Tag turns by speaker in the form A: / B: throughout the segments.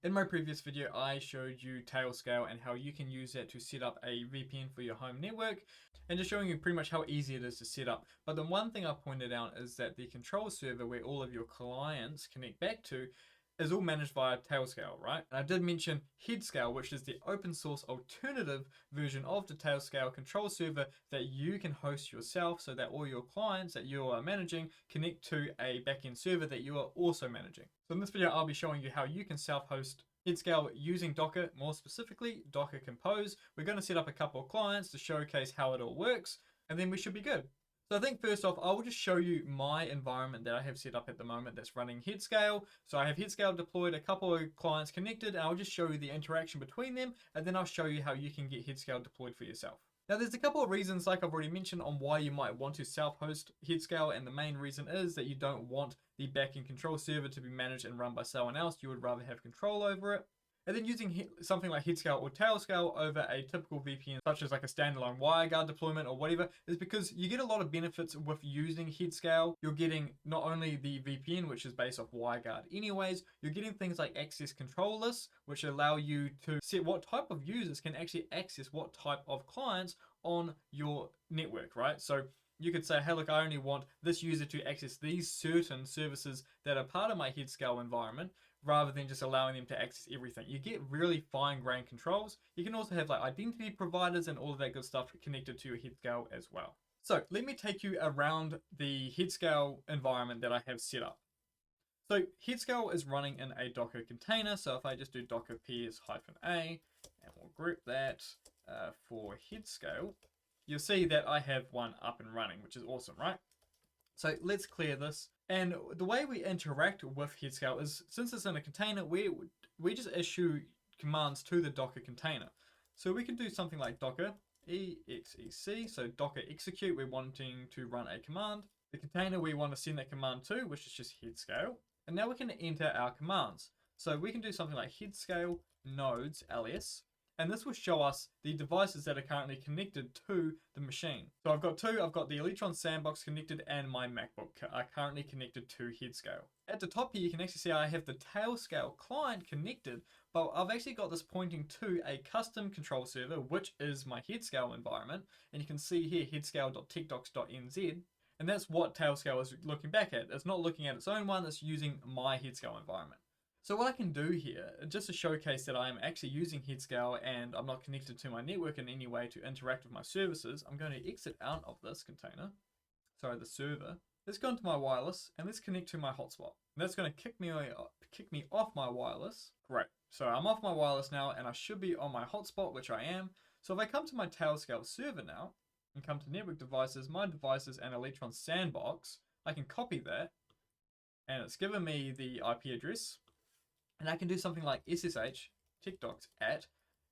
A: In my previous video, I showed you Tailscale and how you can use that to set up a VPN for your home network, and just showing you pretty much how easy it is to set up. But the one thing I pointed out is that the control server where all of your clients connect back to is all managed via Tailscale, right? And I did mention Headscale, which is the open source alternative version of the Tailscale control server that you can host yourself so that all your clients that you are managing connect to a backend server that you are also managing. So in this video, I'll be showing you how you can self-host Headscale using Docker, more specifically Docker Compose. We're going to set up a couple of clients to showcase how it all works, and then we should be good. So I think first off, I will just show you my environment that I have set up at the moment that's running Headscale. So I have Headscale deployed, a couple of clients connected, and I'll just show you the interaction between them, and then I'll show you how you can get Headscale deployed for yourself. Now there's a couple of reasons, like I've already mentioned, on why you might want to self-host Headscale, and the main reason is that you don't want the backend control server to be managed and run by someone else. You would rather have control over it. And then using something like Headscale or Tailscale over a typical VPN, such as like a standalone wireguard deployment or whatever, is because you get a lot of benefits with using Headscale. You're getting not only the VPN, which is based off wireguard anyways, you're getting things like access control lists, which allow you to set what type of users can actually access what type of clients on your network, right? So you could say, hey, look, I only want this user to access these certain services that are part of my Headscale environment, rather than just allowing them to access everything. You get really fine-grained controls. You can also have like identity providers and all of that good stuff connected to your Headscale as well. So let me take you around the Headscale environment that I have set up. So Headscale is running in a Docker container. So if I just do docker ps-a, and we'll group that for Headscale, you'll see that I have one up and running, which is awesome, right? So let's clear this. And the way we interact with Headscale is, since it's in a container, we just issue commands to the Docker container. So we can do something like docker exec, so docker execute, we're wanting to run a command. The container we want to send that command to, which is just Headscale. And now we can enter our commands. So we can do something like Headscale nodes ls, and this will show us the devices that are currently connected to the machine. So I've got two. I've got the Electron Sandbox connected and my MacBook are currently connected to Headscale. At the top here, you can actually see I have the Tailscale client connected, but I've actually got this pointing to a custom control server, which is my Headscale environment. And you can see here, headscale.techdocs.nz. And that's what Tailscale is looking back at. It's not looking at its own one, it's using my Headscale environment. So what I can do here, just to showcase that I am actually using Headscale and I'm not connected to my network in any way to interact with my services, I'm going to exit out of this container, the server. Let's go into my wireless and let's connect to my hotspot. And that's going to kick me off my wireless. Great. So I'm off my wireless now and I should be on my hotspot, which I am. So if I come to my Tailscale server now and come to network devices, my devices and Electron Sandbox, I can copy that and it's given me the IP address. And I can do something like SSH techdocs at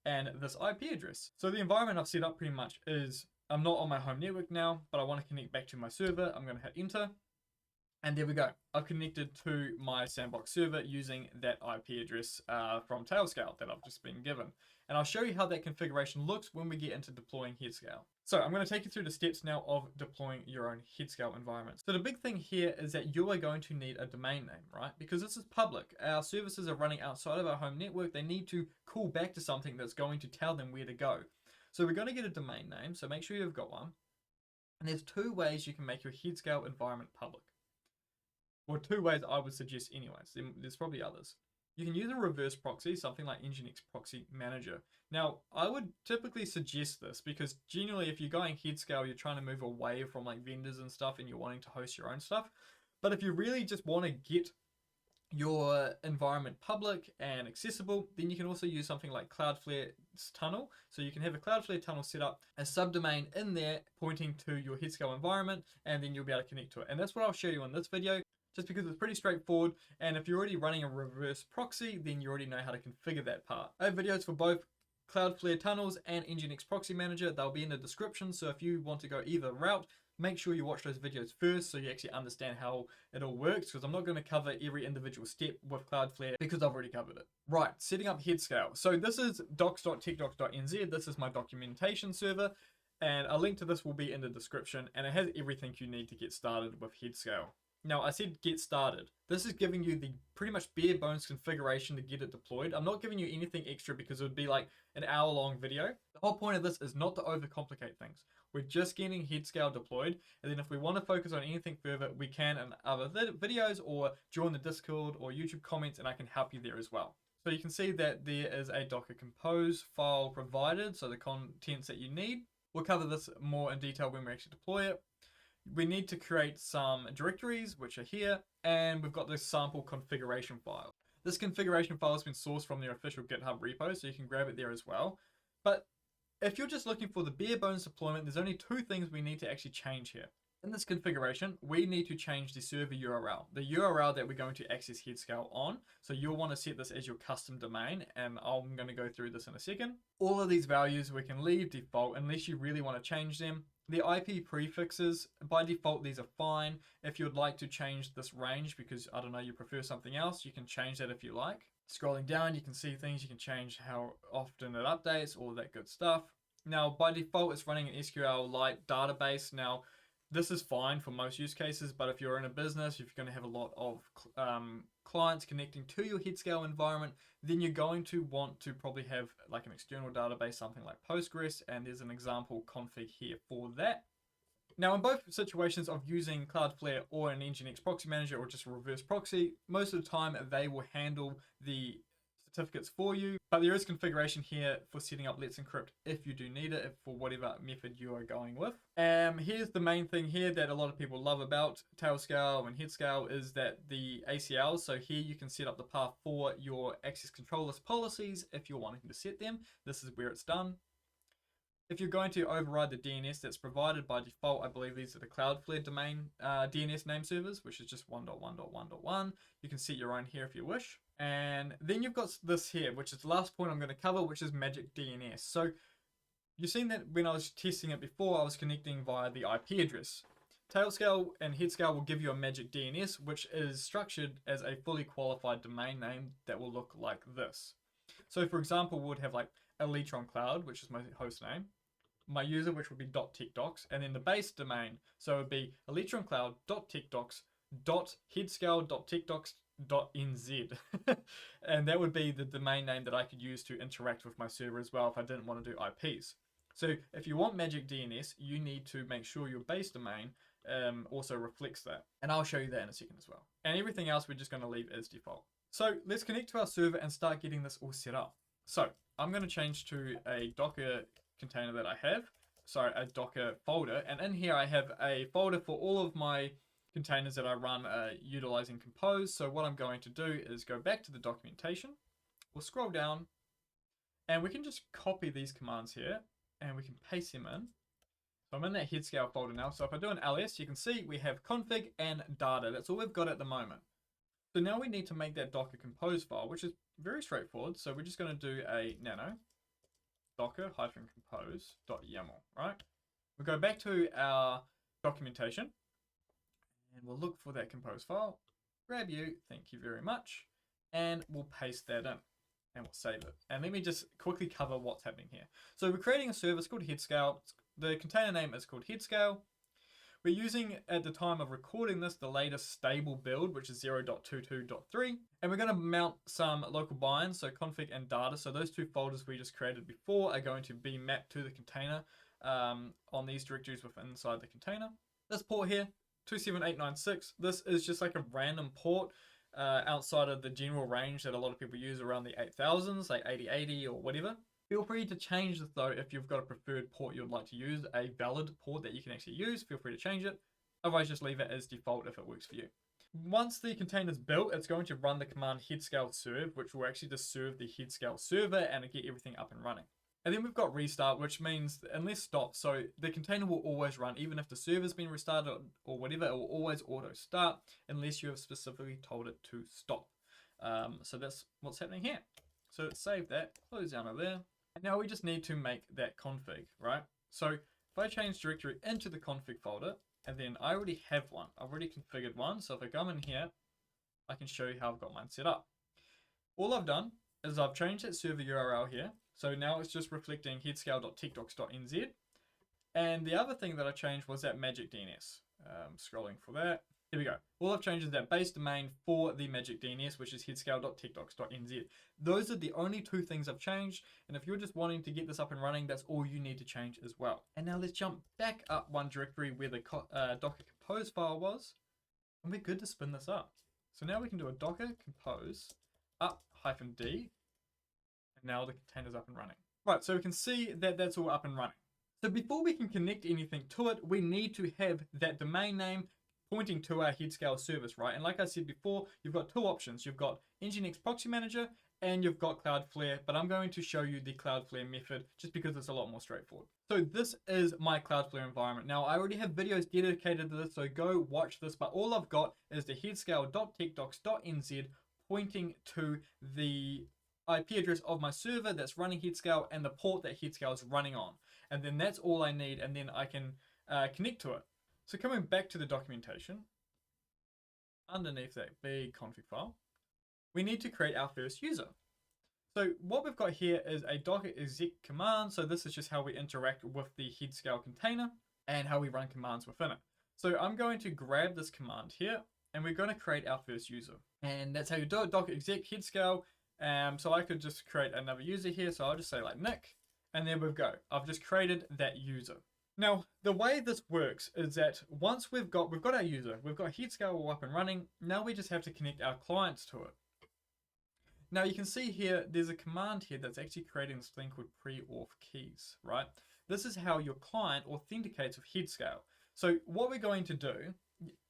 A: and this IP address. So the environment I've set up pretty much is, I'm not on my home network now, but I want to connect back to my server. I'm going to hit enter. And there we go. I've connected to my Sandbox server using that IP address from Tailscale that I've just been given. And I'll show you how that configuration looks when we get into deploying Headscale. So I'm going to take you through the steps now of deploying your own Headscale environment. So the big thing here is that you are going to need a domain name, right? Because this is public. Our services are running outside of our home network. They need to call back to something that's going to tell them where to go. So we're going to get a domain name. So make sure you've got one. And there's two ways you can make your Headscale environment public. Or two ways I would suggest anyways. There's probably others. You can use a reverse proxy, something like Nginx Proxy Manager. Now, I would typically suggest this because generally if you're going Headscale, you're trying to move away from like vendors and stuff and you're wanting to host your own stuff. But if you really just want to get your environment public and accessible, then you can also use something like Cloudflare tunnel. So you can have a Cloudflare tunnel set up, a subdomain in there pointing to your Headscale environment, and then you'll be able to connect to it. And that's what I'll show you in this video, just because it's pretty straightforward. And if you're already running a reverse proxy, then you already know how to configure that part. I have videos for both Cloudflare tunnels and Nginx Proxy Manager. They'll be in the description. So if you want to go either route, make sure you watch those videos first so you actually understand how it all works, because I'm not going to cover every individual step with Cloudflare because I've already covered it. Right, setting up Headscale. So this is docs.techdocs.nz. This is my documentation server, and a link to this will be in the description, and it has everything you need to get started with Headscale. Now I said get started. This is giving you the pretty much bare bones configuration to get it deployed. I'm not giving you anything extra because it would be like an hour-long video. The whole point of this is not to overcomplicate things. We're just getting Headscale deployed, and then if we want to focus on anything further, we can in other videos or join the Discord or YouTube comments, and I can help you there as well. So you can see that there is a Docker Compose file provided, so the contents that you need. We'll cover this more in detail when we actually deploy it. We need to create some directories, which are here, and we've got this sample configuration file. This configuration file has been sourced from their official GitHub repo, so you can grab it there as well. But if you're just looking for the bare bones deployment, there's only two things we need to actually change here. In this configuration, we need to change the server URL, the URL that we're going to access Headscale on. So you'll want to set this as your custom domain, and I'm going to go through this in a second. All of these values we can leave default unless you really want to change them. The IP prefixes, by default, these are fine. If you'd like to change this range because, I don't know, you prefer something else, you can change that if you like. Scrolling down, you can see things, you can change how often it updates, all that good stuff. Now, by default, it's running an SQLite database. Now, this is fine for most use cases, but if you're in a business, if you're going to have a lot of clients connecting to your Headscale environment, then you're going to want to probably have like an external database, something like Postgres, and there's an example config here for that. Now, in both situations of using Cloudflare or an Nginx proxy manager or just a reverse proxy, most of the time they will handle the certificates for you, but there is configuration here for setting up Let's Encrypt if you do need it for whatever method you are going with. Here's the main thing here that a lot of people love about Tailscale and Headscale is that the ACLs, so here you can set up the path for your access control list policies if you're wanting to set them. This is where it's done. If you're going to override the DNS that's provided by default, I believe these are the Cloudflare domain DNS name servers, which is just 1.1.1.1. You can set your own here if you wish. And then you've got this here, which is the last point I'm going to cover, which is magic DNS. So you've seen that when I was testing it before, I was connecting via the IP address. Tailscale and Headscale will give you a magic DNS, which is structured as a fully qualified domain name that will look like this. So for example, we would have like Electron Cloud, which is my host name, my user, which would be .techdocs, and then the base domain. So it would be electroncloud.techdocs.headscale.techdocs.nz. And that would be the domain name that I could use to interact with my server as well if I didn't want to do IPs. So if you want magic DNS, you need to make sure your base domain also reflects that. And I'll show you that in a second as well. And everything else we're just going to leave as default. So let's connect to our server and start getting this all set up. So I'm going to change to a Docker container that I have, sorry, a Docker folder, and in here I have a folder for all of my containers that I run utilizing Compose. So what I'm going to do is go back to the documentation, we'll scroll down, and we can just copy these commands here, and we can paste them in. So I'm in that Headscale folder now, so if I do an ls, you can see we have config and data. That's all we've got at the moment. So now we need to make that Docker Compose file, which is very straightforward. So we're just going to do a nano docker-compose.yaml, right? We'll go back to our documentation and we'll look for that compose file, grab you, thank you very much, and we'll paste that in and we'll save it. And let me just quickly cover what's happening here. So we're creating a service called Headscale. The container name is called Headscale. We're using, at the time of recording this, the latest stable build, which is 0.22.3. And we're going to mount some local binds, so config and data. So those two folders we just created before are going to be mapped to the container on these directories within inside the container. This port here, 27896. This is just like a random port outside of the general range that a lot of people use around the 8000s, like 8080 or whatever. Feel free to change this though if you've got a preferred port you'd like to use, a valid port that you can actually use, feel free to change it. Otherwise just leave it as default if it works for you. Once the container is built, it's going to run the command headscale serve, which will actually just serve the Headscale server and get everything up and running. And then we've got restart, which means unless stopped, so the container will always run, even if the server's been restarted or whatever, it will always auto start unless you have specifically told it to stop. So that's what's happening here. So let's save that, close down over there. And now we just need to make that config, right? So if I change directory into the config folder, and then I already have one, I've already configured one. So if I come in here, I can show you how I've got mine set up. All I've done is I've changed that server URL here. So now it's just reflecting headscale.techdocs.nz. And the other thing that I changed was that magic DNS. Scrolling for that. Here we go. All I've changed is that base domain for the magic DNS, which is headscale.techdocs.nz. Those are the only two things I've changed. And if you're just wanting to get this up and running, that's all you need to change as well. And now let's jump back up one directory where the Docker compose file was. And we're good to spin this up. So now we can do a Docker compose up -d. And now the container's up and running. Right, so we can see that that's all up and running. So before we can connect anything to it, we need to have that domain name pointing to our Headscale service, right? And like I said before, you've got two options. You've got Nginx Proxy Manager and you've got Cloudflare, but I'm going to show you the Cloudflare method just because it's a lot more straightforward. So this is my Cloudflare environment. Now I already have videos dedicated to this, so go watch this, but all I've got is the headscale.techdocs.nz pointing to the IP address of my server that's running Headscale and the port that Headscale is running on. And then that's all I need, and then I can connect to it. So coming back to the documentation, underneath that big config file, we need to create our first user. So what we've got here is a docker exec command. So this is just how we interact with the Headscale container and how we run commands within it. So I'm going to grab this command here and we're going to create our first user. And that's how you do it, docker exec Headscale. So I could just create another user here. So I'll just say like Nick, and there we go. I've just created that user. Now, the way this works is that once we've got our user, we've got Headscale all up and running. Now we just have to connect our clients to it. Now you can see here, there's a command here that's actually creating this thing called pre-auth keys, right? This is how your client authenticates with Headscale. So what we're going to do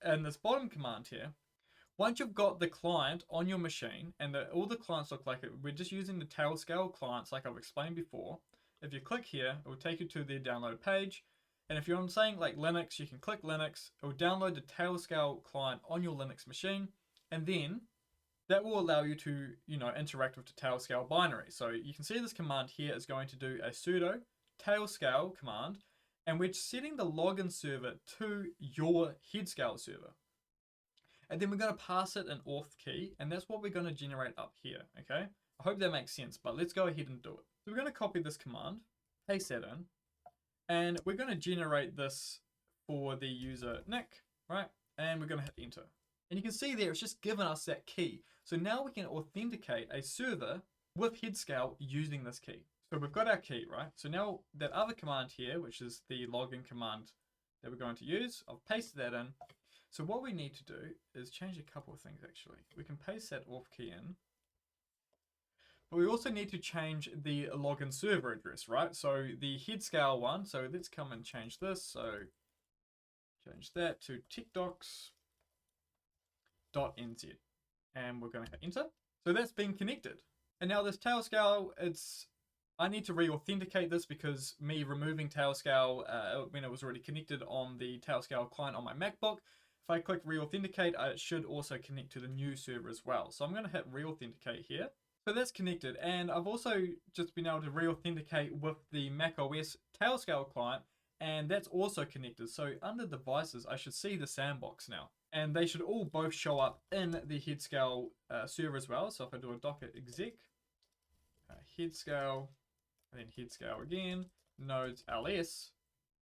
A: in this bottom command here, once you've got the client on your machine and all the clients look like it, we're just using the Tailscale clients like I've explained before. If you click here, it will take you to their download page. And if you're on saying like Linux, you can click Linux. It will download the Tailscale client on your Linux machine. And then that will allow you to, interact with the Tailscale binary. So you can see this command here is going to do a sudo Tailscale command. And we're setting the login server to your Headscale server. And then we're going to pass it an auth key. And that's what we're going to generate up here, okay? I hope that makes sense, but let's go ahead and do it. So we're going to copy this command, paste that in, and we're going to generate this for the user Nick, right? And we're going to hit enter. And you can see there, it's just given us that key. So now we can authenticate a server with Headscale using this key. So we've got our key, right? So now that other command here, which is the login command that we're going to use, I've pasted that in. So what we need to do is change a couple of things actually. We can paste that auth key in. But we also need to change the login server address, right? So the Headscale one, so let's come and change this. So change that to techdocs.nz. And we're going to hit enter. So that's been connected. And now this Tailscale, I need to re-authenticate this because me removing Tailscale when it was already connected on the Tailscale client on my MacBook. If I click re-authenticate, it should also connect to the new server as well. So I'm going to hit re-authenticate here. So that's connected, and I've also just been able to re-authenticate with the macOS Tailscale client, and that's also connected. So under devices, I should see the sandbox now, and they should all both show up in the Headscale server as well. So if I do a docker exec, Headscale, and then Headscale again, nodes ls,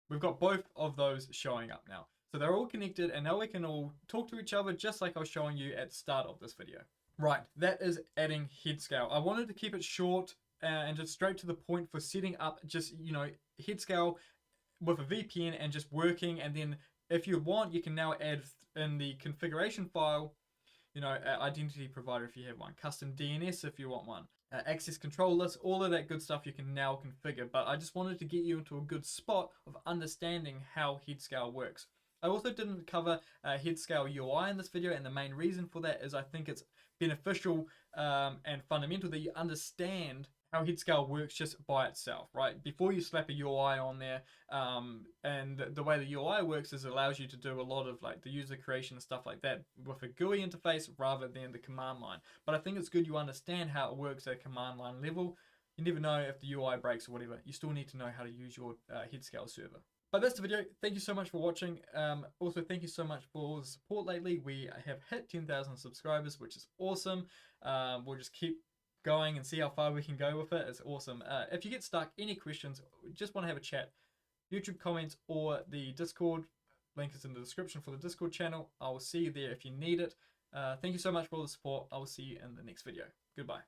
A: we've got both of those showing up now. So they're all connected, and now we can all talk to each other just like I was showing you at the start of this video. Right, that is adding Headscale. I wanted to keep it short and just straight to the point for setting up just, Headscale with a VPN and just working. And then if you want, you can now add in the configuration file, identity provider if you have one, custom DNS if you want one, access control list, all of that good stuff you can now configure. But I just wanted to get you into a good spot of understanding how Headscale works. I also didn't cover Headscale UI in this video, and the main reason for that is I think it's beneficial and fundamental that you understand how Headscale works just by itself, right? Before you slap a UI on there, and the way the UI works is it allows you to do a lot of like the user creation and stuff like that with a GUI interface rather than the command line. But I think it's good you understand how it works at command line level. You never know if the UI breaks or whatever. You still need to know how to use your Headscale server. But that's the video. Thank you so much for watching. Also, thank you so much for all the support lately. We have hit 10,000 subscribers, which is awesome. We'll just keep going and see how far we can go with it. It's awesome. If you get stuck, any questions, just want to have a chat, YouTube comments or the Discord, Link is in the description for the Discord channel. I will see you there if you need it. Thank you so much for all the support. I will see you in the next video. Goodbye.